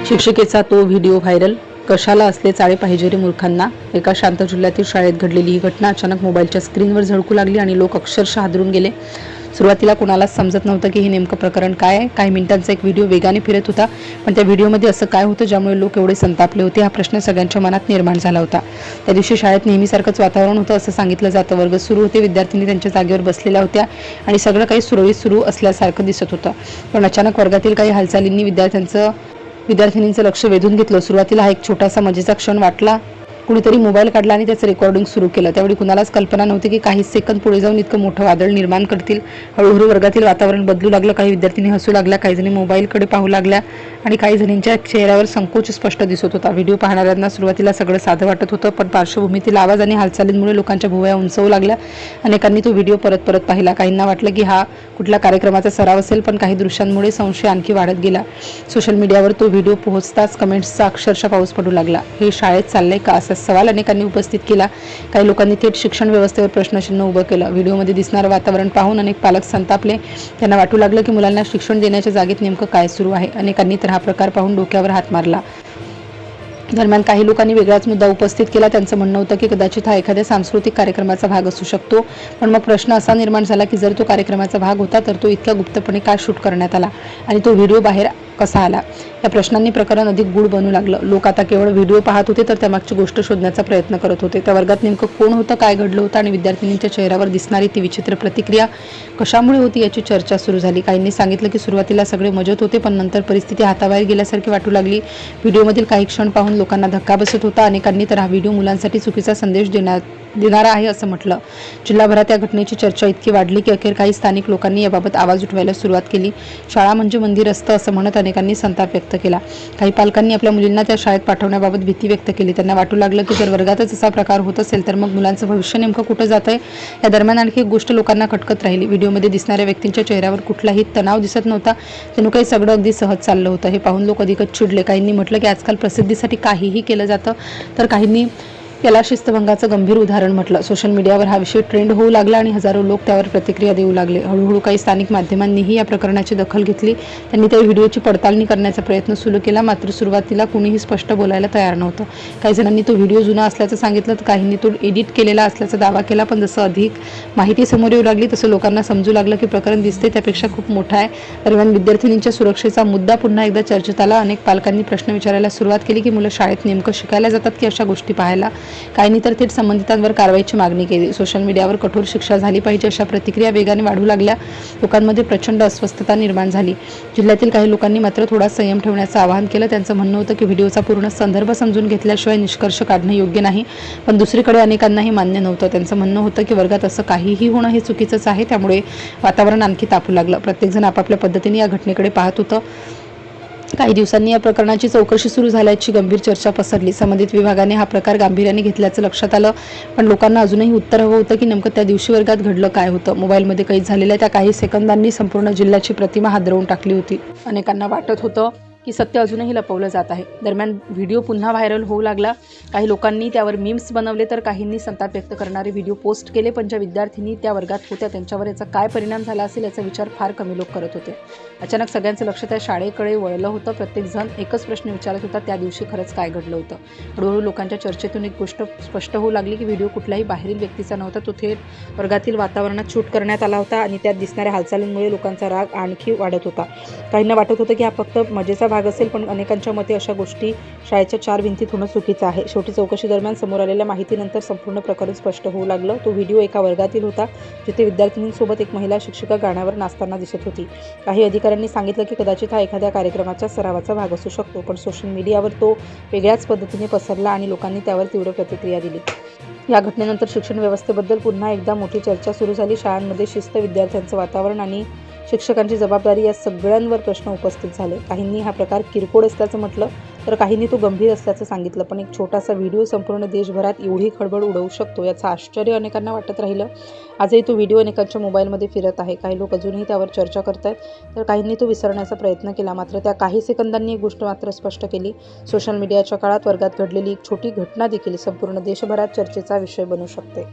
शिक्षिकेचा तो video viral. कशाला असले चाळे पाहिजे रे मूर्खांना. एका शांत जिल्ह्यातील शाळेत घडलेली ही घटना अचानक मोबाईलच्या स्क्रीनवर झळकू लागली आणि लोक अक्षरशः हादरून गेले. सुरुवातीला कोणालाच समजत नव्हतं की हे नेमकं प्रकरण काय आहे. काही मिनिटांचा एक व्हिडिओ वेगाने फिरत होता, पण त्या व्हिडिओमध्ये असं काय होतं ज्यामुळे लोक एवढे संतापले होते, हा प्रश्न सगळ्यांच्या मनात निर्माण झाला होता. त्या दिवशी शाळेत नेहमीसारखंच वातावरण होतं असं सांगितलं जातं. वर्ग सुरू होते, विद्यार्थिनी त्यांच्या जागेवर बसलेल्या होत्या आणि सगळं काही सुरळीत सुरू असल्यासारखं दिसत होतं. पण अचानक वर्गातील काही हालचालींनी विद्यार्थिनींचं लक्ष वेधून घेतलं. सुरुवातीला हा एक छोटासा मजेचा क्षण वाटला. कुणीतरी मोबाईल काढला आणि त्याचं रेकॉर्डिंग सुरू केलं. त्यावेळी कुणालाच कल्पना नव्हती की काही सेकंद पुढे जाऊन इतकं मोठं वादळ निर्माण करतील. हळूहळू वर्गातील वातावरण बदलू लागलं. काही विद्यार्थिनी हसू लागल्या, काही जणी मोबाईलकडे पाहू लागल्या आणि काही जणींच्या चेहऱ्यावर संकोच स्पष्ट दिसत होता. व्हिडिओ पाहणाऱ्यांना सुरुवातीला सगळं साधं वाटत होतं, पण पार्श्वभूमीतील आवाज आणि हालचालींमुळे लोकांच्या भुवया उंचवू लागल्या. अनेकांनी तो व्हिडिओ परत परत पाहिला. काहींना वाटलं की हा कुठल्या कार्यक्रमाचा सराव असेल, पण काही दृश्यांमुळे संशय आणखी वाढत गेला. सोशल मीडियावर तो व्हिडिओ पोहोचताच कमेंट्सचा अक्षरशः पाऊस पडू लागला. हे शाळेत चाललंय का, असा सवाल अनेकांनी उपस्थित केला. काही लोकांनी थेट शिक्षण व्यवस्थेवर प्रश्नचिन्ह उभं केलं. व्हिडिओमध्ये दिसणारं वातावरण पाहून अनेक पालक संतापले. त्यांना वाटू लागलं की मुलांना शिक्षण देण्याच्या जागेत नेमकं काय सुरू आहे. अनेकांनी तर हा प्रकार पाहून डोक्यावर हात मारला. दरम्यान काही लोकांनी वेगळाच मुद्दा उपस्थित केला. त्यांचं म्हणणं होतं की कदाचित हा एखाद्या सांस्कृतिक कार्यक्रमाचा भाग असू शकतो. पण मग प्रश्न असा निर्माण झाला की जर तो कार्यक्रमाचा भाग होता तर तो इतक्या गुप्तपणे का शूट करण्यात आला आणि तो व्हिडिओ बाहेर कसा आला. या प्रश्नांनी प्रकरण अधिक गूढ बनू लागलं. लोक आता केवळ व्हिडिओ पाहत होते तर त्यामागची गोष्ट शोधण्याचा प्रयत्न करत होते. त्या वर्गात नेमकं कोण होतं, काय घडलं होतं आणि विद्यार्थिनींच्या चेहऱ्यावर दिसणारी ती विचित्र प्रतिक्रिया कशामुळे होती याची चर्चा सुरू झाली. काहींनी सांगितलं की सुरुवातीला सगळे मजेत होते, पण नंतर परिस्थिती हाताबाहेर गेल्यासारखी वाटू लागली. व्हिडिओमधील काही क्षण पाहून लोकांना धक्का बसत होता. अनेकांनी तर हा व्हिडिओ मुलांसाठी चुकीचा संदेश देणारा आहे असं म्हटलं. जिल्हाभरात या घटनेची चर्चा इतकी वाढली की अखेर काही स्थानिक लोकांनी याबाबत आवाज उठवायला सुरुवात केली. शाळा म्हणजे मंदिर असतं असं म्हणत अनेकांनी संताप व्यक्त केला. काही पालकांनी आपल्या मुलींना त्या शाळेत पाठवण्याबाबत भीती व्यक्त केली. त्यांना वाटू लागलं की जर वर्गातच असा प्रकार होत असेल तर मग मुलांचं भविष्य नेमकं कुठं जात आहे. या दरम्यान आणखी एक गोष्ट लोकांना खटकत राहिली. व्हिडिओमध्ये दिसणाऱ्या व्यक्तींच्या चेहऱ्यावर कुठलाही तणाव दिसत नव्हता. जणू काही सगळं अगदी सहज चाललं होतं. हे पाहून लोक अधिकच चिडले. काहींनी म्हटलं की आजकाल प्रसिद्धीसाठी काहीही केलं जातं, तर काहींनी याला शिस्तभंगाचं गंभीर उदाहरण म्हटलं. सोशल मीडियावर हा विषय ट्रेंड होऊ लागला आणि हजारो लोक त्यावर प्रतिक्रिया देऊ लागले. हळूहळू काही स्थानिक माध्यमांनीही या प्रकरणाची दखल घेतली. त्यांनी त्या व्हिडिओची पडताळणी करण्याचा प्रयत्न सुरू केला. मात्र सुरुवातीला कुणीही स्पष्ट बोलायला तयार नव्हतं. काही जणांनी तो व्हिडिओ जुना असल्याचं सांगितलं, तर काहींनी तो एडिट केलेला असल्याचा दावा केला. पण जसं अधिक माहिती समोर येऊ लागली तसं लोकांना समजू लागलं की प्रकरण दिसते त्यापेक्षा खूप मोठं आहे. दरम्यान विद्यार्थिनींच्या सुरक्षेचा मुद्दा पुन्हा एकदा चर्चेत आला. अनेक पालकांनी प्रश्न विचारायला सुरुवात केली की मुलं शाळेत नेमकं शिकायला जातात की अशा गोष्टी पाहायला. काहींनी तर थेट संबंधितांवर कारवाईची मागणी केली. सोशल मीडियावर कठोर शिक्षा झाली पाहिजे अशा प्रतिक्रिया वेगाने वाढू लागल्या. लोकांमध्ये प्रचंड अस्वस्थता निर्माण झाली. जिल्ह्यातील काही लोकांनी मात्र थोडा संयम ठेवण्याचं आवाहन केलं. त्यांचं म्हणणं होतं की व्हिडिओचा पूर्ण संदर्भ समजून घेतल्याशिवाय निष्कर्ष काढणं योग्य नाही. पण दुसरीकडे अनेकांना हे मान्य नव्हतं. त्यांचं म्हणणं होतं की वर्गात असं काहीही होणं हे चुकीचंच आहे. त्यामुळे वातावरण आणखी तापू लागलं. प्रत्येकजण आपापल्या पद्धतीने या घटनेकडे पाहत होतं. काही दिवसांनी या प्रकरणाची चौकशी सुरू झाल्याची गंभीर चर्चा पसरली. संबंधित विभागाने हा प्रकार गांभीर्याने घेतल्याचं लक्षात आलं. पण लोकांना अजूनही उत्तर हवं होतं की नेमकं त्या दिवशी वर्गात घडलं काय होतं. मोबाईलमध्ये कैद झालेल्या त्या काही सेकंदांनी संपूर्ण जिल्ह्याची प्रतिमा हादरवून टाकली होती. अनेकांना वाटत होतं की सत्य अजूनही लपवलं जात आहे. दरम्यान व्हिडिओ पुन्हा व्हायरल होऊ लागला. काही लोकांनी त्यावर मीम्स बनवले तर काहींनी संताप व्यक्त करणारे व्हिडिओ पोस्ट केले. पण ज्या विद्यार्थिनी त्या वर्गात होत्या त्यांच्यावर याचा काय परिणाम झाला असेल याचा विचार फार कमी लोक करत होते. अचानक सगळ्यांचं लक्ष त्या शाळेकडे वळलं होतं. प्रत्येकजण एकच प्रश्न विचारत होता, त्या दिवशी खरंच काय घडलं होतं. हळूहळू लोकांच्या चर्चेतून एक गोष्ट स्पष्ट होऊ लागली की व्हिडिओ कुठल्याही बाहेरील व्यक्तीचा नव्हता. तो थेट वर्गातील वातावरणात शूट करण्यात आला होता आणि त्यात दिसणाऱ्या हालचालींमुळे लोकांचा राग आणखी वाढत होता. काहींना वाटत होतं की हा फक्त मजेचा भाग असेल, पण अनेकांच्या मते अशा गोष्टी शाळेच्या चार भिंतीत होणं चुकीचं आहे. शेवटी चौकशी दरम्यान समोर आलेल्या माहितीनंतर संपूर्ण प्रकरण स्पष्ट होऊ लागलं. तो व्हिडिओ एका वर्गातील होता जिथे विद्यार्थिनींसोबत एक महिला शिक्षिका गाण्यावर नाचताना दिसत होती. काही अधिकाऱ्यांनी सांगितलं की कदाचित हा एखाद्या कार्यक्रमाच्या सरावाचा भाग असू शकतो. पण सोशल मीडियावर तो वेगळ्याच पद्धतीने पसरला आणि लोकांनी त्यावर तीव्र प्रतिक्रिया दिली. या घटनेनंतर शिक्षण व्यवस्थेबद्दल पुन्हा एकदा मोठी चर्चा सुरू झाली. शाळांमध्ये शिस्त, विद्यार्थ्यांचं वातावरण आणि शिक्षकांची जबाबदारी या सगळ्यांवर प्रश्न उपस्थित झाले. काहींनी हा प्रकार किरकोळ असल्याचं म्हटलं, तर काहींनी तो गंभीर असल्याचं सांगितलं. पण एक छोटासा व्हिडिओ संपूर्ण देशभरात एवढी खळबळ उडवू शकतो याचं आश्चर्य अनेकांना वाटत राहिलं. आजही तो व्हिडिओ अनेकांच्या मोबाईलमध्ये फिरत आहे. काही लोक अजूनही त्यावर चर्चा करत आहेत, तर काहींनी तो विसरण्याचा प्रयत्न केला. मात्र त्या काही सेकंदांनी एक गोष्ट मात्र स्पष्ट केली. सोशल मीडियाच्या काळात वर्गात घडलेली एक छोटी घटना देखील संपूर्ण देशभरात चर्चेचा विषय बनू शकते.